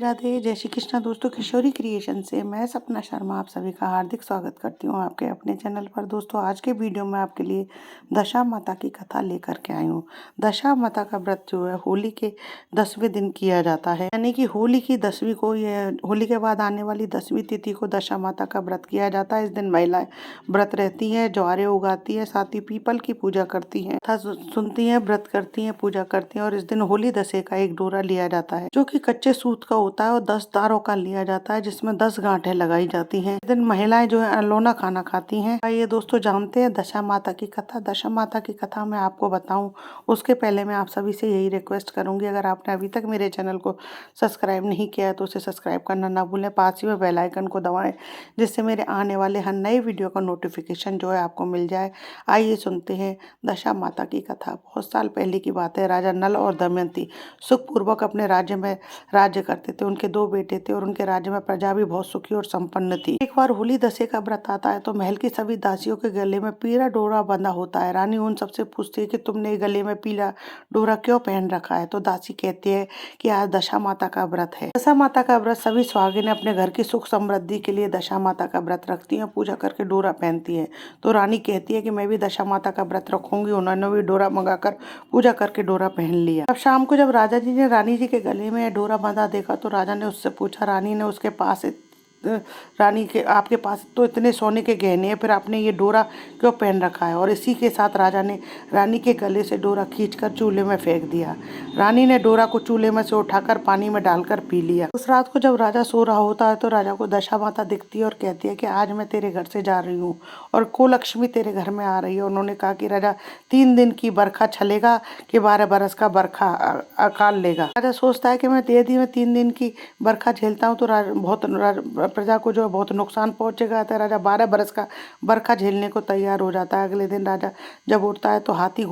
राधे, जय श्री कृष्णा दोस्तों। किशोरी क्रिएशन से मैं सपना शर्मा आप सभी का हार्दिक स्वागत करती हूँ आपके अपने चैनल पर। दोस्तों, आज के वीडियो में आपके लिए दशा माता की कथा लेकर के आई हूँ। दशा माता का व्रत जो है होली के 10वें दिन किया जाता है, यानी कि होली की 10वीं को, यह होली के बाद आने वाली 10वीं तिथि को दशा माता का व्रत किया जाता है। इस दिन महिलाएं व्रत रहती हैं, ज्वारे उगाती हैं, साथ ही पीपल की पूजा करती हैं, कथा सुनती हैं, व्रत करती हैं, पूजा करती हैं। और इस दिन होली दशे का एक डोरा लिया जाता है जो कि कच्चे सूत का होता है और 10 तारों का लिया जाता है, जिसमें 10 गांठें लगाई जाती हैं। इस दिन महिलाएं जो है अनलोना खाना खाती हैं। ये दोस्तों जानते हैं दशा माता की कथा। दशा माता की कथा मैं आपको बताऊं उसके पहले मैं आप सभी से यही रिक्वेस्ट करूंगी, अगर आपने अभी तक मेरे चैनल को सब्सक्राइब नहीं किया है तो उसे सब्सक्राइब करना ना भूलें। पास ही में बेल आइकन को दबाएं, जिससे मेरे आने वाले हर नए वीडियो का नोटिफिकेशन जो है आपको मिल जाए। आइए सुनते हैं दशा माता की कथा। बहुत साल पहले की बात है। राजा नल और दमयंती सुखपूर्वक अपने राज्य में राज्य करते थे। उनके 2 बेटे थे और उनके राज्य में प्रजा भी बहुत सुखी और संपन्न थी। एक बार होली दशे का व्रत आता है तो महल की सभी दासियों के गले में पीला डोरा बंधा होता है। रानी उन सबसे पूछती है कि तुमने गले में पीला डोरा क्यों पहन रखा है। तो दासी कहती है कि आज दशा माता का व्रत है। दशा माता का व्रत सभी सुहागिनें अपने घर की सुख समृद्धि के लिए दशा माता का व्रत रखती हैं, पूजा करके डोरा पहनती हैं। तो रानी कहती है कि मैं भी दशा माता का व्रत रखूंगी। उन्होंने भी डोरा मंगाकर पूजा करके डोरा पहन लिया। अब शाम को जब राजा जी ने रानी जी के गले में डोरा बंधा देखा तो राजा ने उससे पूछा, रानी ने उसके पास रानी के आपके पास तो इतने सोने के गहने हैं, फिर आपने ये डोरा क्यों पहन रखा है। और इसी के साथ राजा ने रानी के गले से डोरा खींचकर चूल्हे में फेंक दिया। रानी ने डोरा को चूल्हे में से उठाकर पानी में डालकर पी लिया। उस रात को जब राजा सो रहा होता है तो राजा को दशा माता दिखती है और कहती है कि आज मैं तेरे घर से जा रही हूँ और कुलक्ष्मी तेरे घर में आ रही है। उन्होंने कहा कि राजा 3 दिन की बरखा चलेगा कि 12 बरस का बरखा अकाल लेगा। राजा सोचता है कि मैं यदि मैं 3 दिन की बरखा झेलता हूँ तो बहुत प्रजा को जो है बहुत नुकसान पहुंचेगा। तो राजा 12 बरस का बरखा झेलने को तैयार हो जाता है। अगले दिन राजा जब उठता है तो हाथी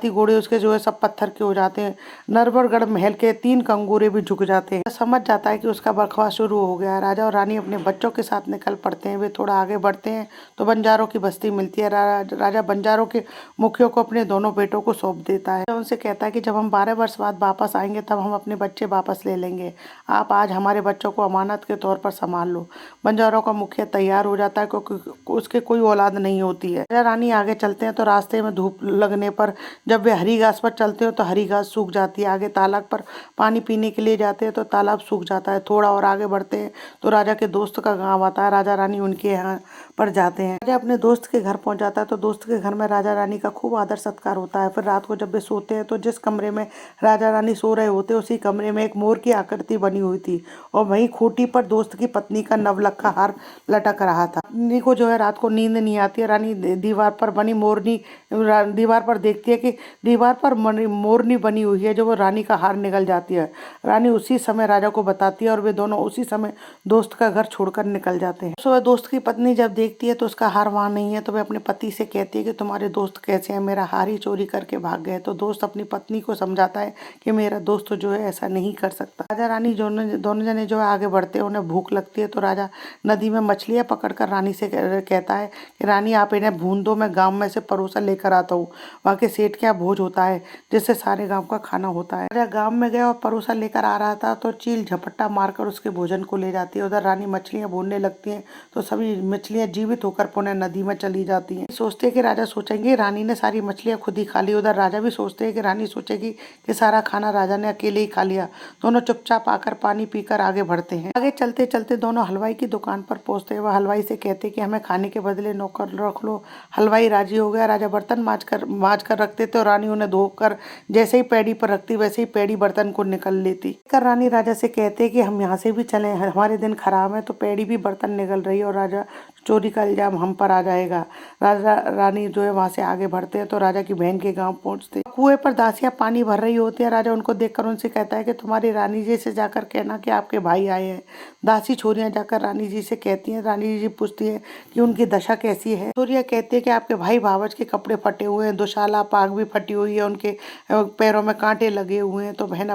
घोड़े उसके जो है सब पत्थर के हो जाते हैं। नरवरगढ़ महल के 3 कंगूरे भी झुक जाते हैं। समझ जाता है कि उसका बरखवास शुरू हो गया है। राजा और रानी अपने बच्चों के साथ निकल पड़ते हैं। वे थोड़ा आगे बढ़ते हैं तो बंजारों की बस्ती मिलती है। राजा बंजारों के मुखियों को अपने दोनों बेटों को सौंप देता है। उनसे कहता है कि जब हम 12 वर्ष बाद वापस आएंगे तब हम अपने बच्चे वापस ले लेंगे। आप आज हमारे बच्चों को अमानत के तौर पर संभाल लो। बंजारों का मुखिया तैयार हो जाता है क्योंकि उसके कोई औलाद नहीं होती है। राजा रानी आगे चलते हैं तो रास्ते में धूप लगने पर जब वे हरी घास पर चलते हो तो हरी घास सूख जाती है। आगे तालाब पर पानी पीने के लिए जाते हैं तो तालाब सूख जाता है। थोड़ा और आगे बढ़ते हैं तो राजा के दोस्त का गांव आता है। राजा रानी उनके यहाँ पर जाते हैं। राजा अपने दोस्त के घर पहुंच जाता है तो दोस्त के घर में राजा रानी का खूब आदर सत्कार होता है। फिर रात को जब वे सोते हैं तो जिस कमरे में राजा रानी सो रहे होते उसी कमरे में एक मोर की आकृति बनी हुई थी और वहीं खूंटी पर दोस्त की पत्नी का नवलखा हार लटक रहा था। रानी को जो है रात को नींद नहीं आती है। रानी दीवार पर बनी मोरनी दीवार पर देखती है कि दीवार पर मोरनी बनी हुई है जो वो रानी का हार निकल जाती है। रानी उसी समय राजा को बताती है और वे दोनों उसी समय दोस्त का घर छोड़कर निकल जाते हैं। सुबह दोस्त की पत्नी जब देखती है तो उसका हार वहाँ नहीं है तो वे अपने पति से कहती है कि तुम्हारे दोस्त कैसे हैं, मेरा हार ही चोरी करके भाग गए। तो दोस्त अपनी पत्नी को समझाता है कि मेरा दोस्त जो है ऐसा नहीं कर सकता। राजा रानी दोनों जने जो है आगे बढ़ते हैं। उन्हें भूख लगती है तो राजा नदी में मछलियां पकड़कर रानी से कहता है कि रानी आप इन्हें भून दो, मैं गांव में से परोसा लेकर आता हूँ। वहाँ के सेठ क्या भोज होता है जिससे सारे गांव का खाना होता है। राजा गांव में गया और परोसा लेकर आ रहा था तो चील झपट्टा मारकर उसके भोजन को ले जाती है। उधर रानी मछलियां भूनने लगती हैं तो सभी मछलियां जीवित होकर पुनः नदी में चली जाती हैं। सोचते हैं कि राजा सोचेंगे रानी ने सारी मछलियां खुद ही खा ली। उधर राजा भी सोचते हैं कि रानी सोचेगी कि सारा खाना राजा ने अकेले ही खा लिया। दोनों चुपचाप आकर पानी पीकर आगे बढ़ते हैं। आगे चलते चलते दोनों हलवाई की दुकान पर पहुंचते हैं। वह हलवाई से कहते कि हमें खाने के बदले नौकर रख लो। हलवाई राजी हो गया। राजा बर्तन मांज कर रखते थे और रानी उन्हें धोकर जैसे ही पैड़ी पर रखती वैसे ही पैड़ी बर्तन को निकल लेती। कर रानी राजा से कहते कि हम यहाँ से भी चलें, हमारे दिन खराब है। तो पैड़ी भी बर्तन निकल रही है और राजा चोरी का इल्जाम हम पर आ जाएगा। राजा रानी जो है वहाँ से आगे बढ़ते हैं तो राजा की बहन के गाँव पहुँचते। कुएं पर दासियां पानी भर रही होती है। राजा उनको देखकर उनसे कहता है कि तुम्हारी रानी जी से जाकर कहना कि आपके भाई आए हैं। दासी छोरियां जाकर रानी जी से कहती हैं। रानी जी पूछती है कि उनकी दशा कैसी है। छोरियां कहती है कि आपके भाई बावच के कपड़े फटे हुए हैं, दुशाला पाग भी फटी हुई है, उनके पैरों में कांटे लगे हुए हैं। तो बहन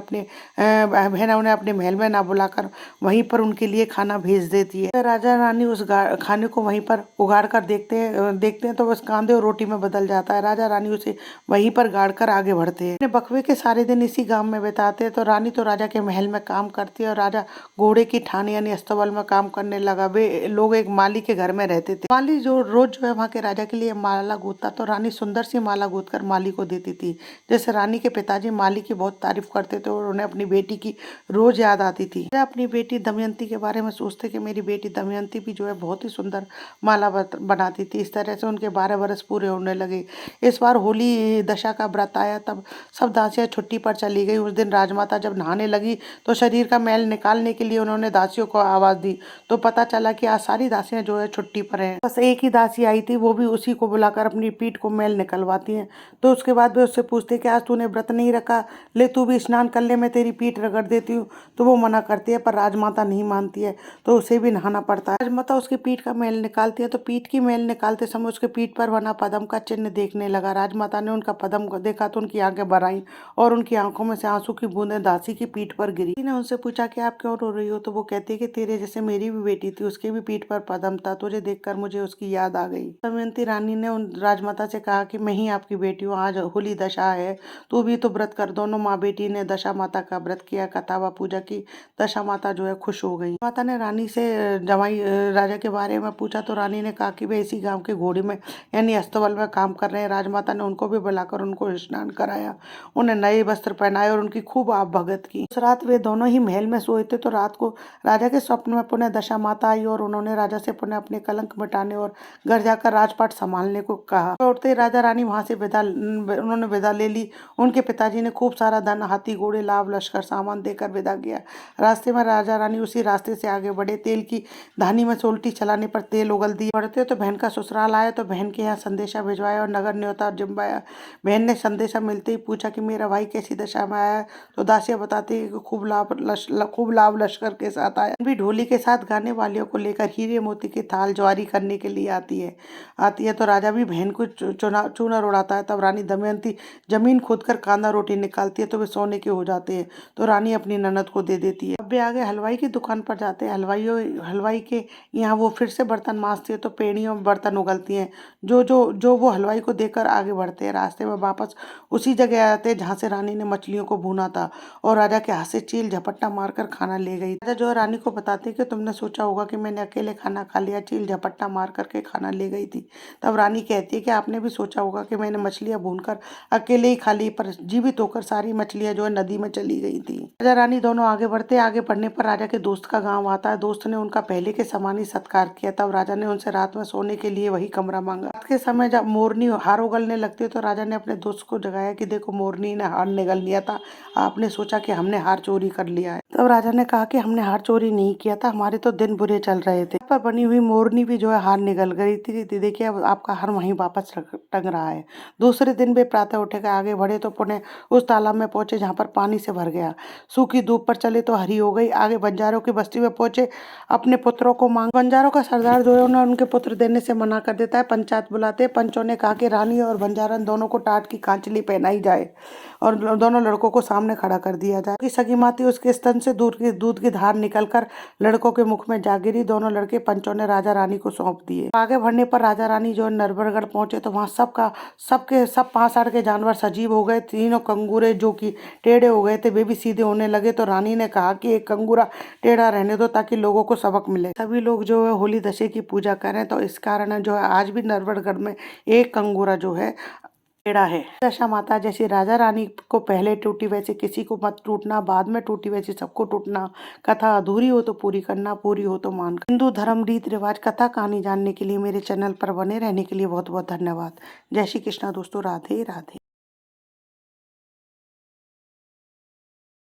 उन्हें अपने महल में ना बुलाकर वहीं पर उनके लिए खाना भेज देती है। राजा रानी उस खाने को वहीं पर उगाड़ कर देखते हैं तो बस कांदे और रोटी में बदल जाता है। राजा रानी उसे वहीं पर गाड़ कर आगे बढ़ते हैं। अपने बकवे के सारे दिन इसी गांव में बिताते हैं। तो रानी तो राजा के महल में काम करती है और राजा घोड़े की ठानी यानी अस्तबल में काम करने लगा। वे लोग एक माली के घर में रहते थे। माली जो रोज जो है वहाँ के राजा के लिए माला गूंथता, तो रानी सुंदर सी माला गूंथ कर माली को देती थी। जैसे रानी के पिताजी माली की बहुत तारीफ करते थे और उन्हें अपनी बेटी की रोज याद आती थी। अपनी बेटी दमयंती के बारे में सोचते कि मेरी बेटी दमयंती भी जो है बहुत ही सुंदर माला बनाती थी। इस तरह से उनके 12 वर्ष पूरे होने लगे। इस बार होली दशा का व्रत आया, तब सब दासियां छुट्टी पर चली गई। उस दिन राजमाता जब नहाने लगी तो शरीर का मैल निकालने के लिए उन्होंने दासियों को आवाज दी, तो पता चला कि आज सारी दासियां जो है छुट्टी पर हैं। बस एक ही दासी आई थी, वो भी उसी को बुलाकर अपनी पीठ को मैल निकलवाती हैं। तो उसके बाद वे उससे पूछते कि आज तूने व्रत नहीं रखा, ले तू भी स्नान कर ले, मैं तेरी पीठ रगड़ देती हूँ। तो वो मना करती है, पर राजमाता नहीं मानती है, तो उसे भी नहाना पड़ता है। राजमाता उसकी पीठ का मैल निकालती है, तो पीठ की मैल निकालते समय उसके पीठ पर बना पद्म का चिन्ह देखने लगा। राजमाता ने उनका पद्म को देखा तो उनकी आंखें भर आईं और उनकी आंखों में से आंसू की बूंदें दासी की पीठ पर गिरी। ने उनसे पूछा कि आप क्यों रो रही हो, तो वो कहती है कि तेरे जैसे मेरी भी बेटी थी, उसके भी पीठ पर पद्म था, तुझे देखकर मुझे उसकी याद आ गई। दमयंती रानी ने उन राजमाता से कहा कि मैं ही आपकी बेटी हूँ, आज होली दशा है, तू भी तो व्रत कर। दोनों माँ बेटी ने दशा माता का व्रत किया, कथा व पूजा की। दशा माता जो है खुश हो गई। माता ने रानी से जमाई राजा के बारे में पूछा, तो रानी ने कहा कि वे इसी गांव के घोड़े में यानी अस्तबल में काम कर रहे हैं। राजमाता ने उनको भी बुलाकर उनको स्नान कराया, उन्हें नए वस्त्र पहनाए और उनकी खूब आप भगत की। उस रात वे दोनों ही महल में सोए थे, तो रात को राजा के स्वप्न में पुनः दशा माता आई और उन्होंने राजा से पुनः अपने कलंक मिटाने और घर जाकर राजपाट संभालने को कहा। उठते ही राजा रानी वहां से उन्होंने विदा ले ली। उनके पिताजी ने खूब सारा धन, हाथी घोड़े, लाव लश्कर सामान देकर विदा किया। रास्ते में राजा रानी उसी रास्ते से आगे बढ़े। तेल की धानी में से उल्टी चलाने पर तेल उगल दिए। बढ़ते तो बहन का ससुराल आया, तो बहन के यहाँ संदेशा भिजवाया और नगर न्योता जिम्बाया। बहन ने संदेशा मिलते ही पूछा कि मेरा भाई कैसी दशा में आया, तो दासियां बताती है कि खूब लाभ लश्कर के साथ आया। भी ढोली के साथ गाने वालियों को लेकर हीरे मोती की थाल ज्वारी करने के लिए आती है। तो राजा भी बहन को चूनर उड़ाता है। तब रानी दमयंती जमीन खोदकर कांदा रोटी निकालती है, तो वे सोने के हो जाते हैं। तो रानी अपनी ननद को दे देती है। अब वे आगे हलवाई की दुकान पर जाते हैं। हलवाई के यहाँ वो फिर से बर्तन मांजती है, तो पेड़ियों में बर्तन उगलती हैं। जो वो हलवाई को देकर आगे बढ़ते हैं। रास्ते में वापस उसी जगह आते हैं जहाँ से रानी ने मछलियों को भूना था और राजा के हाथ से चील झपट्टा मारकर खाना ले गई। राजा जो है रानी को बताते कि तुमने सोचा होगा कि मैंने अकेले खाना खा लिया, चील झपट्टा मार करके खाना ले गई थी। तब रानी कहती है कि आपने भी सोचा होगा कि मैंने मछलियां भूनकर अकेले ही खा ली, पर जीवित होकर सारी मछलियां जो है नदी में चली गई थी। राजा रानी दोनों आगे बढ़ते। आगे बढ़ने पर राजा के दोस्त का गाँव आता है। दोस्त ने उनका पहले के समान ही सत्कार किया। तब राजा ने उनसे रात में सोने के लिए वही कमरा मांगा। रात के समय जब मोरनी हार उगलने लगती है, तो राजा ने अपने दोस्त को जगाया कि देखो मोरनी ने हार निगल लिया था, आपने सोचा कि हमने हार चोरी कर लिया है। तब राजा ने कहा कि हमने हार चोरी नहीं किया था, हमारे तो दिन बुरे चल रहे थे। पर बनी हुई मोरनी भी जो है हार निगल गई थी। देखिए अब आपका हार वहीं वापस टंग रहा है। दूसरे दिन वे प्रातः उठकर आगे बढ़े, तो पुनः उस तालाब में पहुंचे जहाँ पर पानी से भर गया। सूखी धूप पर चले तो हरी हो गई। आगे बंजारों की बस्ती में पहुंचे, अपने पुत्रों को मांग। बंजारों का सरदार जो है उनके पुत्र देने से मना कर देता है। पंचायत बुलाते। पंचों ने कहा कि रानी और बंजारन दोनों को टाट की कांचली पहनाई जाए और दोनों लड़कों को सामने खड़ा कर दिया जाए। कि सगी माती उसके स्तन से दूध की धार निकलकर लड़कों के मुख में जा गिरी। दोनों लड़के पंचों ने राजा रानी को सौंप दिए। आगे बढ़ने पर राजा रानी जो नरबरगढ़ पहुंचे, तो वहाँ सब 5 के जानवर सजीव हो गए। तीनों कंगूरे जो कि टेढ़े हो गए थे, वे भी सीधे होने लगे। तो रानी ने कहा कि एक कंगूरा टेढ़ा रहने दो ताकि लोगों को सबक मिले। सभी लोग जो है होली दशे की पूजा करें, तो इस कारण जो है आज भी नरबरगढ़ में एक कंगूरा जो है टेढ़ा है। दशा माता जैसी राजा रानी को पहले टूटी, वैसे किसी को मत टूटना, बाद में टूटी वैसी सबको टूटना। कथा अधूरी हो तो पूरी करना, पूरी हो तो मान। हिंदू धर्म, रीत रिवाज, कथा कहानी जानने के लिए मेरे चैनल पर बने रहने के लिए बहुत बहुत धन्यवाद। जय श्री कृष्णा दोस्तों, राधे राधे।